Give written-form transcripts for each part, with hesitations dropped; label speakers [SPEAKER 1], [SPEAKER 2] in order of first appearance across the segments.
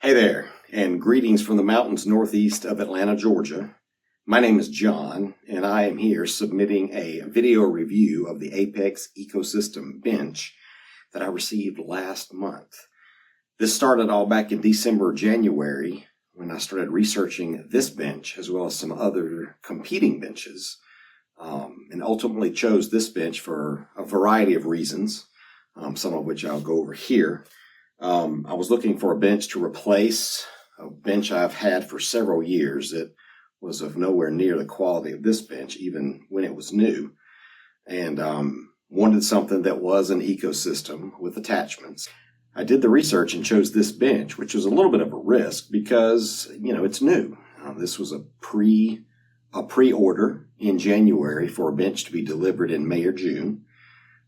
[SPEAKER 1] Hey there, and greetings from the mountains northeast of Atlanta, Georgia. My name is John, and I am here submitting a video review of the Apex Ecosystem bench that I received last month. This started all back in December or January when I started researching this bench as well as some other competing benches, and ultimately chose this bench for a variety of reasons, some of which I'll go over here. I was looking for a bench to replace a bench I've had for several years that was of nowhere near the quality of this bench, even when it was new, and wanted something that was an ecosystem with attachments. I did the research and chose this bench, which was a little bit of a risk because, it's new. This was a pre-order in January for a bench to be delivered in May or June.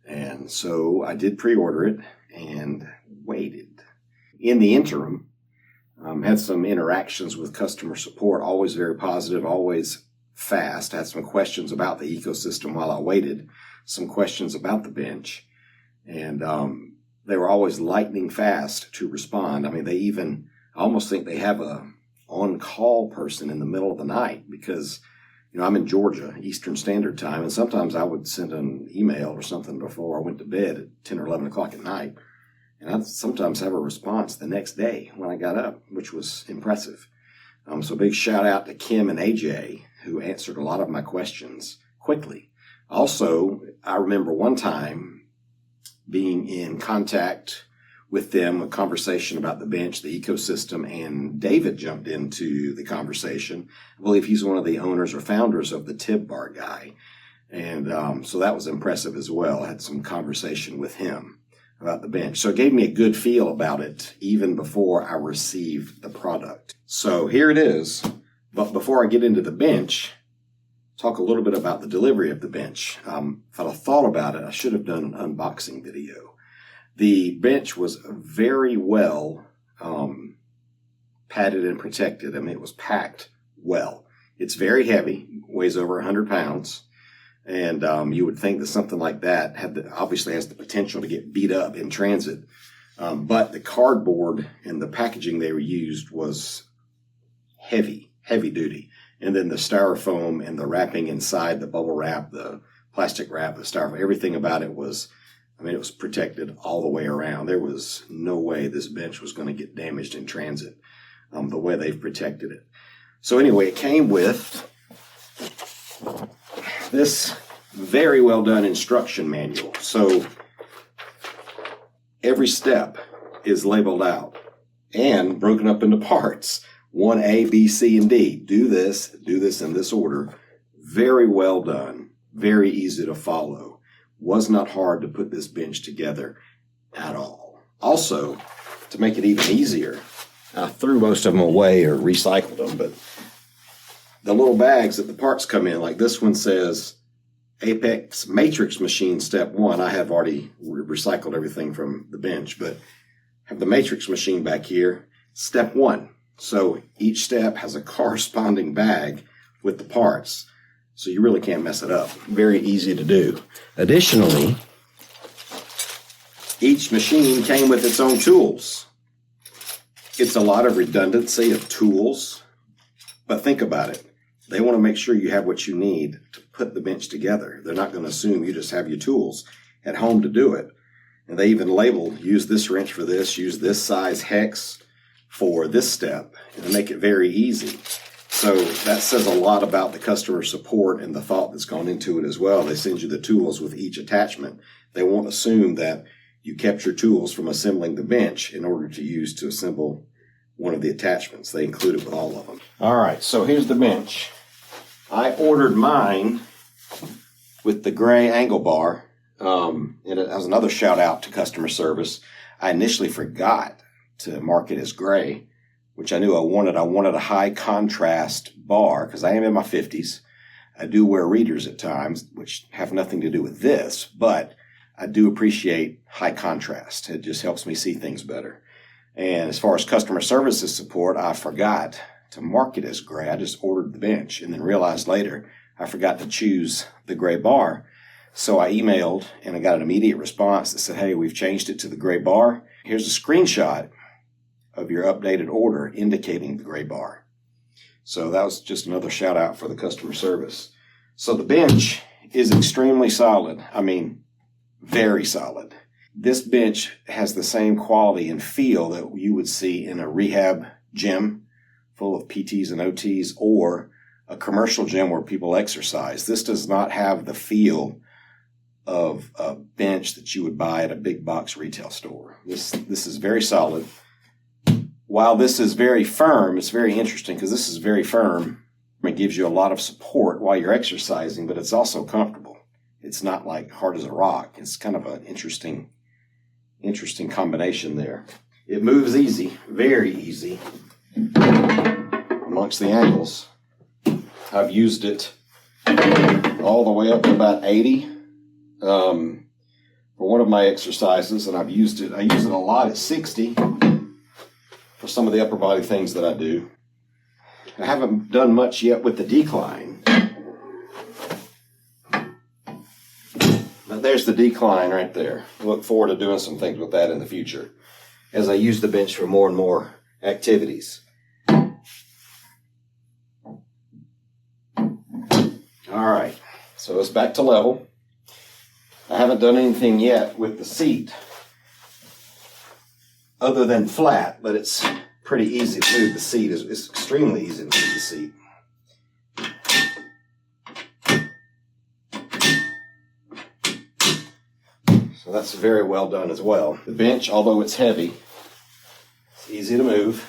[SPEAKER 1] And so I did pre-order it and waited. In the interim, had some interactions with customer support, always very positive, always fast. Had some questions about the ecosystem while I waited, some questions about the bench, and they were always lightning fast to respond. I almost think they have a on-call person in the middle of the night because, I'm in Georgia, Eastern Standard Time, and sometimes I would send an email or something before I went to bed at 10 or 11 o'clock at night. And I'd sometimes have a response the next day when I got up, which was impressive. So big shout out to Kim and AJ, who answered a lot of my questions quickly. Also, I remember one time being in contact with them, a conversation about the bench, the ecosystem, and David jumped into the conversation. I believe he's one of the owners or founders of the Tib Bar Guy. And so that was impressive as well. I had some conversation with him about the bench. So it gave me a good feel about it even before I received the product. So here it is. But before I get into the bench, talk a little bit about the delivery of the bench. If I thought about it, I should have done an unboxing video. The bench was very well padded and protected. It was packed well. It's very heavy, weighs over 100 pounds. And you would think that something like that obviously has the potential to get beat up in transit. But the cardboard and the packaging they used was heavy duty. And then the styrofoam and the wrapping inside, the bubble wrap, the plastic wrap, the styrofoam, everything about it was, it was protected all the way around. There was no way this bench was going to get damaged in transit, the way they've protected it. So anyway, it came with this very well done instruction manual. So every step is labeled out and broken up into parts. 1A, B, C, and D. Do this in this order. Very well done. Very easy to follow. Was not hard to put this bench together at all. Also, to make it even easier, I threw most of them away or recycled them, but the little bags that the parts come in, like this one says Apex Matrix Machine Step 1. I have already recycled everything from the bench, but have the Matrix machine back here, Step 1. So each step has a corresponding bag with the parts, so you really can't mess it up. Very easy to do. Additionally, each machine came with its own tools. It's a lot of redundancy of tools, but think about it. They want to make sure you have what you need to put the bench together. They're not going to assume you just have your tools at home to do it. And they even label, use this wrench for this, use this size hex for this step, and they make it very easy. So that says a lot about the customer support and the thought that's gone into it as well. They send you the tools with each attachment. They won't assume that you kept your tools from assembling the bench in order to use to assemble one of the attachments. They include it with all of them. All right, so here's the bench. I ordered mine with the gray angle bar. And as another shout out to customer service, I initially forgot to mark it as gray, which I knew I wanted. I wanted a high contrast bar because I am in my 50s. I do wear readers at times, which have nothing to do with this, but I do appreciate high contrast. It just helps me see things better. And as far as customer services support, I forgot to mark it as gray. I just ordered the bench and then realized later I forgot to choose the gray bar. So I emailed and I got an immediate response that said, hey, we've changed it to the gray bar. Here's a screenshot of your updated order indicating the gray bar. So that was just another shout out for the customer service. So the bench is extremely solid. I mean, very solid. This bench has the same quality and feel that you would see in a rehab gym full of PTs and OTs or a commercial gym where people exercise. This does not have the feel of a bench that you would buy at a big box retail store. This is very solid. While this is very firm, it's very interesting because this is very firm. It gives you a lot of support while you're exercising, but it's also comfortable. It's not like hard as a rock. It's kind of an interesting combination there. It moves easy, very easy amongst the angles. I've used it all the way up to about 80 for one of my exercises, and I use it a lot at 60 for some of the upper body things that I do. I haven't done much yet with the decline. But there's the decline right there. I look forward to doing some things with that in the future as I use the bench for more and more activities. All right, so it's back to level. I haven't done anything yet with the seat other than flat, but it's pretty easy to move the seat. It's extremely easy to move the seat. So that's very well done as well. The bench, although it's heavy, it's easy to move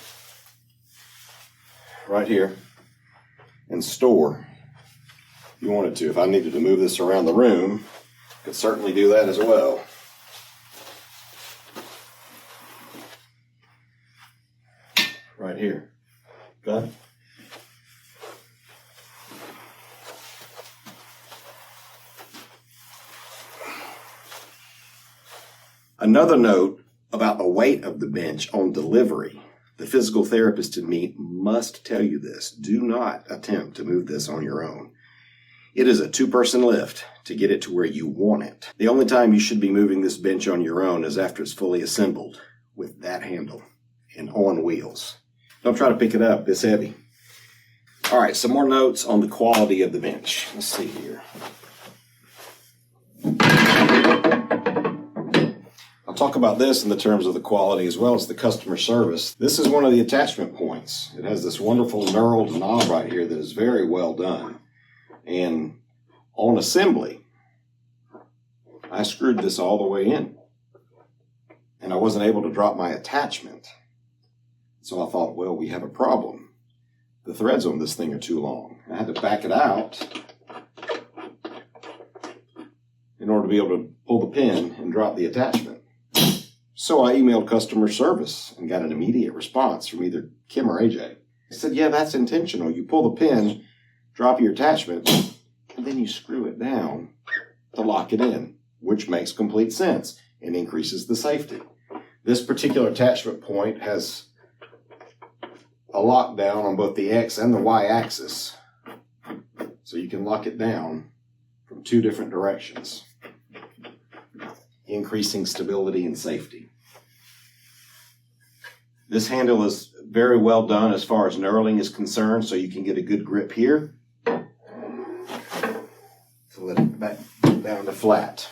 [SPEAKER 1] right here and store if you wanted to. If I needed to move this around the room, I could certainly do that as well. Right here. Okay? Another note about the weight of the bench on delivery. The physical therapist in me must tell you this. Do not attempt to move this on your own. It is a two-person lift to get it to where you want it. The only time you should be moving this bench on your own is after it's fully assembled with that handle and on wheels. Don't try to pick it up. It's heavy. All right, some more notes on the quality of the bench. Let's see here. I'll talk about this in the terms of the quality as well as the customer service. This is one of the attachment points. It has this wonderful knurled knob right here that is very well done. And on assembly, I screwed this all the way in. And I wasn't able to drop my attachment. So I thought, well, we have a problem. The threads on this thing are too long. I had to back it out in order to be able to pull the pin and drop the attachment. So I emailed customer service and got an immediate response from either Kim or AJ. They said, yeah, that's intentional. You pull the pin, drop your attachment, and then you screw it down to lock it in, which makes complete sense and increases the safety. This particular attachment point has a lockdown on both the X and the Y axis. So you can lock it down from two different directions, increasing stability and safety. This handle is very well done as far as knurling is concerned, so you can get a good grip here. So let it back down to flat,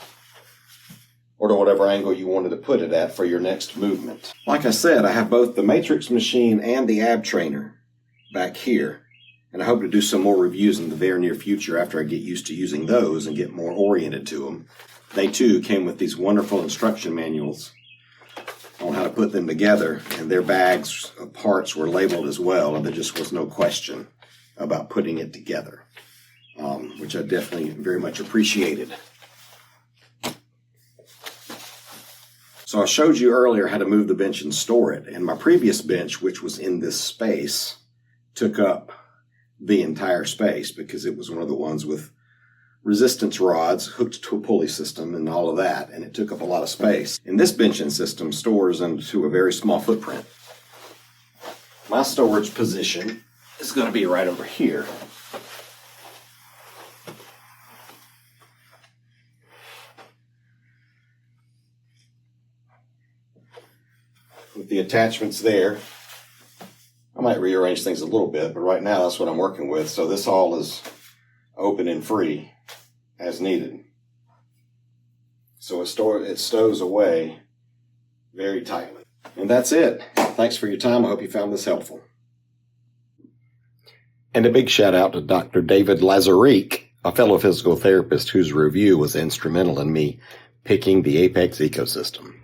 [SPEAKER 1] or to whatever angle you wanted to put it at for your next movement. Like I said, I have both the Matrix machine and the Ab Trainer back here, and I hope to do some more reviews in the very near future after I get used to using those and get more oriented to them. They too came with these wonderful instruction manuals on how to put them together, and their bags of parts were labeled as well, and there just was no question about putting it together, which I definitely very much appreciated. So I showed you earlier how to move the bench and store it, and my previous bench, which was in this space, took up the entire space because it was one of the ones with resistance rods hooked to a pulley system and all of that, and it took up a lot of space. And this benching system stores into a very small footprint. My storage position is going to be right over here. With the attachments there. I might rearrange things a little bit, but right now that's what I'm working with. So this all is open and free as needed. So it stows away very tightly. And that's it. Thanks for your time. I hope you found this helpful. And a big shout out to Dr. David Lazarick, a fellow physical therapist whose review was instrumental in me picking the Apex ecosystem.